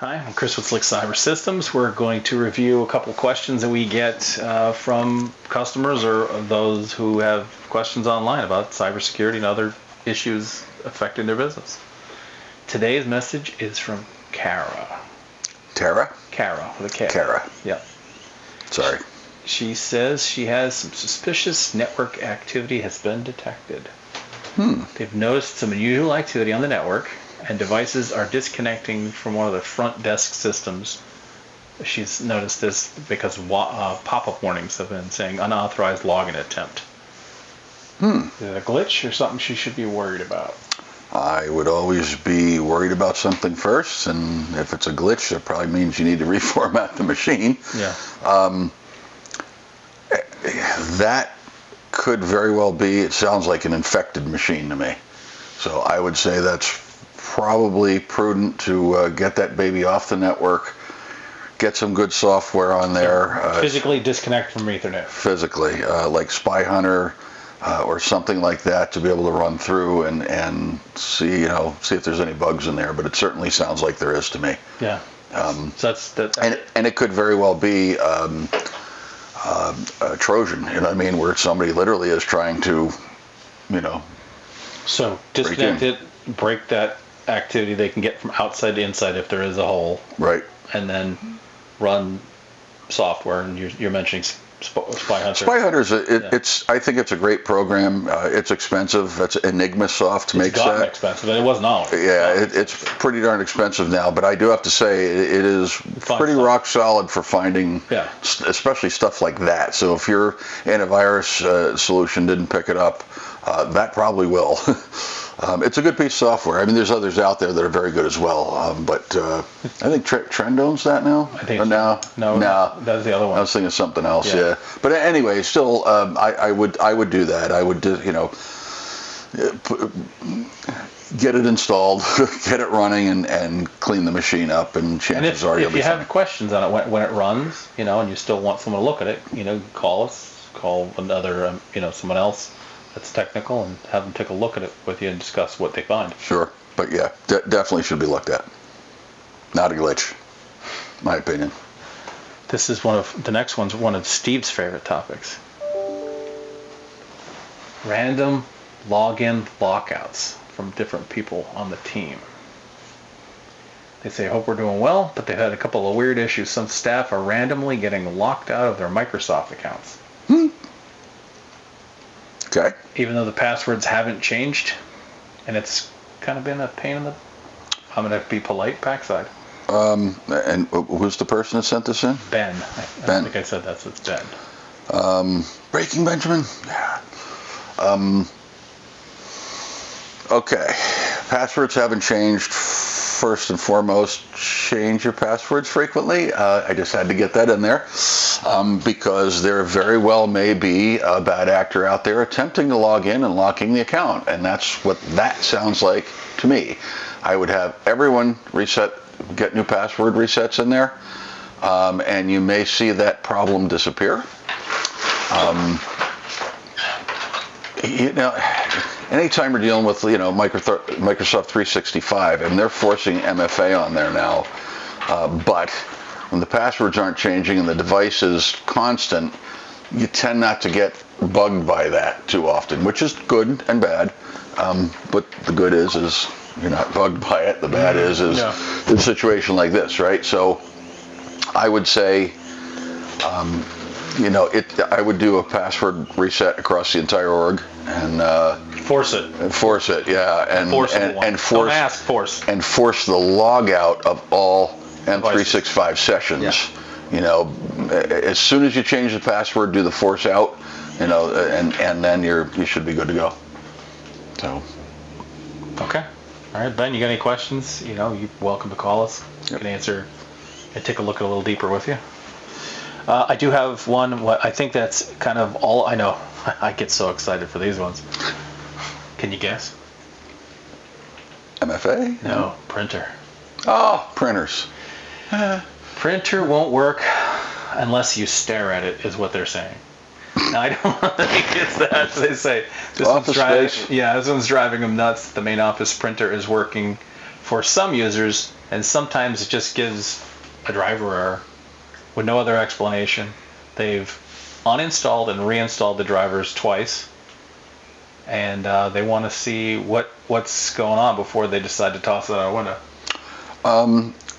Hi, I'm Chris with Slick Cyber Systems. We're going to review a couple questions that we get from customers or those who have questions online about cybersecurity and other issues affecting their business. Today's message is from Kara. Tara? Kara with a K. Kara. Yeah. Sorry. She says she has some suspicious network activity has been detected. They've noticed some unusual activity on the network, and devices are disconnecting from one of the front desk systems. She's noticed this because pop-up warnings have been saying unauthorized login attempt. Is it a glitch or something she should be worried about? I would always be worried about something first, and if it's a glitch, that probably means you need to reformat the machine. Yeah. That could very well be, it sounds like an infected machine to me. So I would say that's probably prudent to get that baby off the network, get some good software on there. Physically disconnect from Ethernet. Physically, like Spy Hunter or something like that, to be able to run through and see if there's any bugs in there. But it certainly sounds like there is to me. Yeah. So that's and it could very well be a Trojan, where somebody literally is trying to, So disconnect it, break that activity they can get from outside to inside if there is a hole. Right. And then run software, and you're mentioning Spy Hunter. Spy Hunter I think it's a great program. It's expensive. It's Enigma Soft makes that. It's gotten expensive, but it wasn't always. Yeah, it's pretty darn expensive now. But I do have to say it is pretty rock solid for finding, especially stuff like that. So if your antivirus solution didn't pick it up, that probably will. It's a good piece of software. I mean, there's others out there that are very good as well. But I think Trend owns that now. I think no, that was the other one. I was thinking something else. Yeah. But anyway, still, I would do that. I would get it installed, get it running, and clean the machine up, and chances are you'll be fine. If you have questions on it when it runs, and you still want someone to look at it, call us, call another, someone else that's technical, and have them take a look at it with you and discuss what they find. Sure, but yeah, definitely should be looked at. Not a glitch, my opinion. This is the next one's one of Steve's favorite topics. Random login lockouts from different people on the team. They say, hope we're doing well, but they've had a couple of weird issues. Some staff are randomly getting locked out of their Microsoft accounts. Okay. Even though the passwords haven't changed, and it's kind of been a pain in the, I'm going to be polite, backside. And who's the person that sent this in? Ben. I think I said it's Ben. Breaking Benjamin? Yeah. Okay. Passwords haven't changed. First and foremost, change your passwords frequently. I just had to get that in there because there very well may be a bad actor out there attempting to log in and locking the account, and that's what that sounds like to me. I would have everyone get new password resets in there, and you may see that problem disappear. Anytime we're dealing with Microsoft 365, and they're forcing MFA on there now, but when the passwords aren't changing and the device is constant, you tend not to get bugged by that too often, which is good and bad. But the good is you're not bugged by it. The bad is in a situation like this, right? So I would say, I would do a password reset across the entire org and force it. Yeah, and force the log out of all M365 sessions. Yeah. As soon as you change the password, do the force out, and then you should be good to go. So. Okay. All right, Ben, you got any questions? You're welcome to call us. Yep. We can answer and take a look at a little deeper with you. I do have one. I think that's kind of all I know. I get so excited for these ones. Can you guess? MFA? No, printer. Oh, printers. Printer won't work unless you stare at it, is what they're saying. Now, I don't think it's that. They say this one's driving them nuts. The main office printer is working for some users, And sometimes it just gives a driver error with no other explanation. They've uninstalled and reinstalled the drivers twice, and they want to see what's going on before they decide to toss it out a window.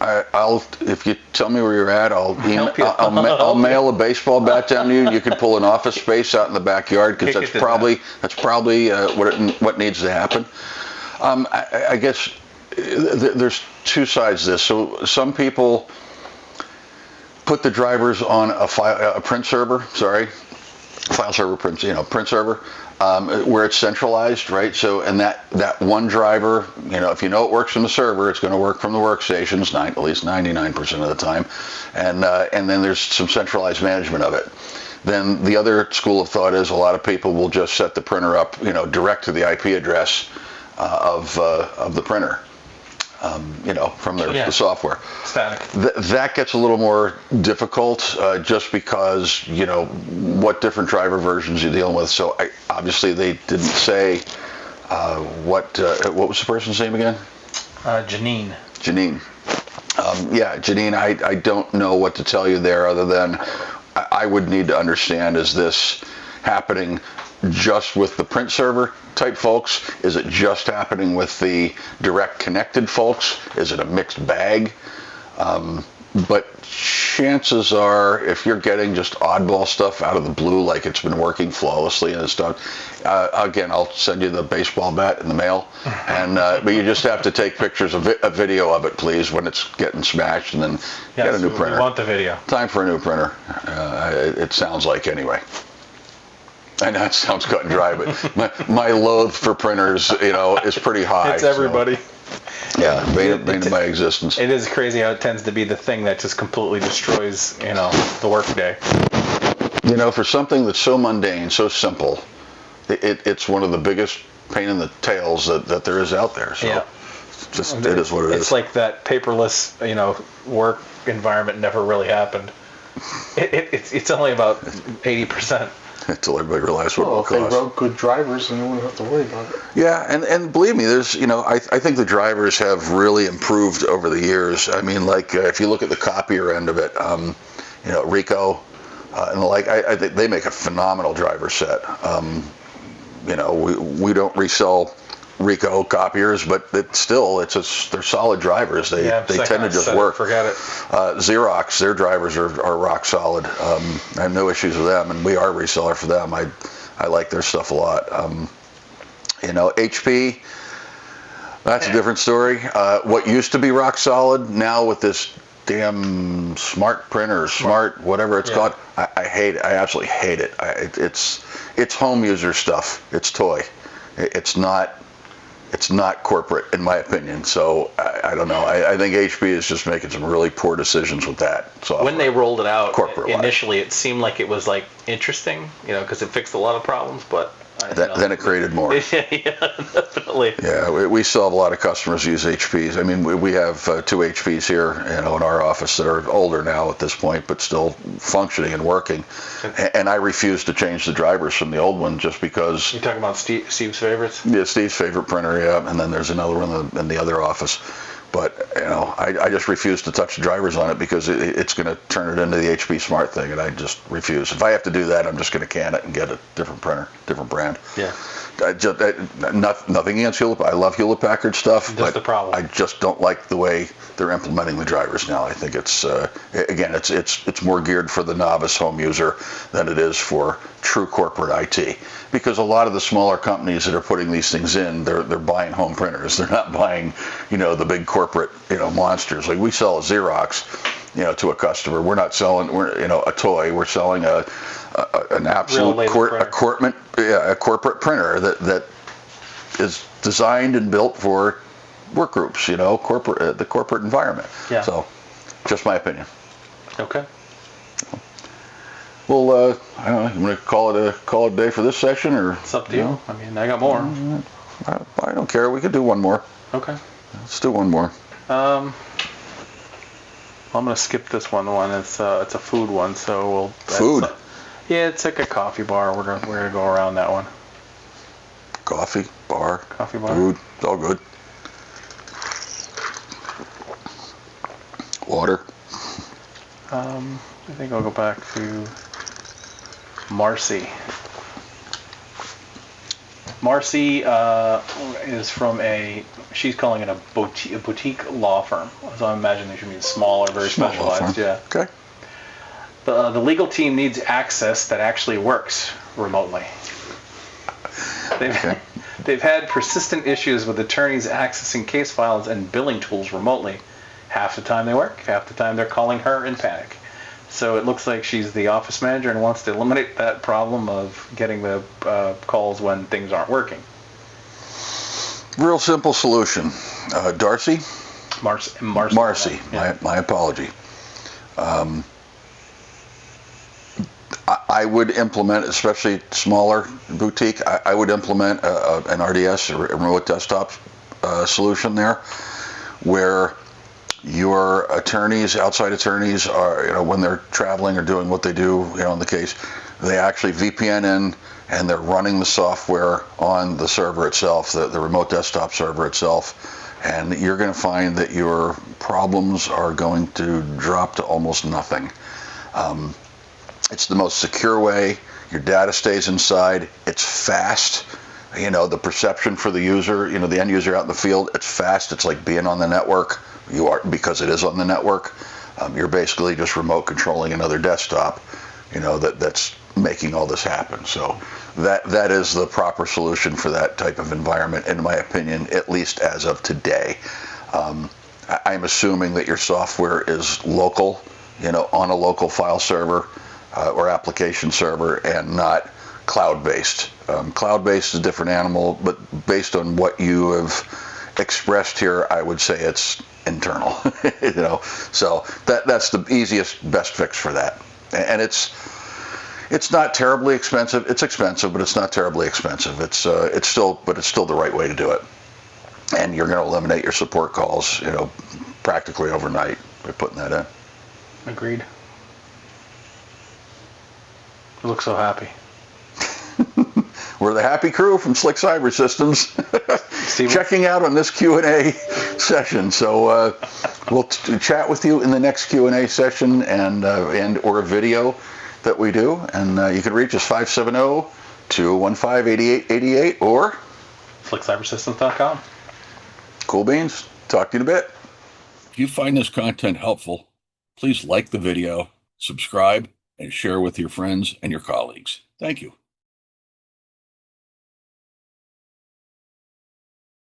I'll if you tell me where you're at, Help you. I'll mail a baseball bat down to you. You can pull an office space out in the backyard, because that's probably what needs to happen. I guess there's two sides to this. So some people put the drivers on a print server. File server, print server. Where it's centralized, right? So, and that one driver, if you know it works from the server, it's going to work from the workstations, at least 99% of the time, and then there's some centralized management of it. Then the other school of thought is a lot of people will just set the printer up, direct to the IP address of the printer. From the software. Static. That gets a little more difficult, just because, what different driver versions you're dealing with. So obviously they didn't say what was the person's name again? Janine. Janine. Janine, I don't know what to tell you there, other than I would need to understand, is this happening just with the print server type folks? Is it just happening with the direct connected folks? Is it a mixed bag? But chances are, if you're getting just oddball stuff out of the blue, like it's been working flawlessly and it's done, again, I'll send you the baseball bat in the mail, and but you just have to take pictures of a video of it, please, when it's getting smashed, and then get a new printer. We want the video. Time for a new printer. It sounds like, anyway. I know it sounds cut and dry, but my loathe for printers, is pretty high. It's everybody. So, yeah, bane of my existence. It is crazy how it tends to be the thing that just completely destroys, the workday. For something that's so mundane, so simple, it's one of the biggest pain in the tails that there is out there. So, it is what it is. It's like that paperless, work environment never really happened. It's only about 80%. Until everybody realized what it would cost. If they wrote good drivers, then they wouldn't have to worry about it. Yeah, and believe me, there's, I think the drivers have really improved over the years. I mean, like, if you look at the copier end of it, Ricoh and the like, they make a phenomenal driver set. We don't resell Ricoh copiers, but they're solid drivers. They tend to just work. Forget it. Xerox, their drivers are rock solid. I have no issues with them, and we are a reseller for them. I like their stuff a lot. HP, that's a different story. What used to be rock solid, now with this damn smart printer, whatever it's called, I hate it. I absolutely hate it. It's home user stuff. It's toy. It's not corporate, in my opinion. So I don't know. I think HP is just making some really poor decisions with that. So when they rolled it out initially, it it seemed like it was like interesting, because it fixed a lot of problems, but then it created more. Yeah, definitely. Yeah, we still have a lot of customers who use HPs. I mean, we have 2 HPs here, in our office that are older now at this point, but still functioning and working. And I refuse to change the drivers from the old one just because. You're talking about Steve's favorites? Yeah, Steve's favorite printer, yeah. And then there's another one in the other office. But, I just refuse to touch the drivers on it because it's going to turn it into the HP Smart thing, and I just refuse. If I have to do that, I'm just going to can it and get a different printer, different brand. Yeah. Nothing against Hewlett. I love Hewlett Packard stuff, but the problem. I just don't like the way they're implementing the drivers now. I think it's again, it's more geared for the novice home user than it is for true corporate IT. Because a lot of the smaller companies that are putting these things in, they're buying home printers. They're not buying, the big corporate, monsters. Like we sell a Xerox, to a customer. We're not selling, a toy. We're selling an absolute corporate printer that is designed and built for work groups, the corporate environment. Yeah. So, just my opinion. Okay. Well, I don't know. You want to call it a day for this session, or it's up to you. I mean, I got more. I don't care. We could do one more. Okay. Let's do one more. I'm gonna skip this one. It's a food one, so we'll. Food. Yeah, it's like a coffee bar. We're gonna go around that one. Coffee bar. Coffee bar. Food. It's all good. order. I think I'll go back to Marcy. Marcy is from she's calling it a boutique law firm. So I imagine they should be small or very Small law specialized. firm. Yeah. Okay. The legal team needs access that actually works remotely. Okay. They've had persistent issues with attorneys accessing case files and billing tools remotely. Half the time they work, half the time they're calling her in panic. So it looks like she's the office manager and wants to eliminate that problem of getting the calls when things aren't working. Real simple solution. Darcy? Marcy. Yeah. My apology. I would implement, especially smaller boutique, I would implement an RDS, a remote desktop solution there, where your attorneys, outside attorneys, are, when they're traveling or doing what they do, in the case, they actually VPN in and they're running the software on the server itself, the remote desktop server itself, and you're going to find that your problems are going to drop to almost nothing. It's the most secure way. Your data stays inside. It's fast. The perception for the user, the end user out in the field, it's fast. It's like being on the network. You are, because it is on the network. You're basically just remote controlling another desktop, that's making all this happen. So that is the proper solution for that type of environment, in my opinion, at least as of today. I'm assuming that your software is local, on a local file server or application server, and not cloud-based. Cloud-based is a different animal, but based on what you have expressed here, I would say it's internal. So that's the easiest, best fix for that. And it's not terribly expensive. It's expensive, but it's not terribly expensive. It's still the right way to do it. And you're going to eliminate your support calls, practically overnight by putting that in. Agreed. You look so happy. We're the happy crew from Slick Cyber Systems, checking out on this Q&A session. So we'll chat with you in the next Q&A session and or a video that we do. And you can reach us 570-215-8888 or slickcybersystems.com. Cool beans. Talk to you in a bit. If you find this content helpful, please like the video, subscribe, and share with your friends and your colleagues. Thank you.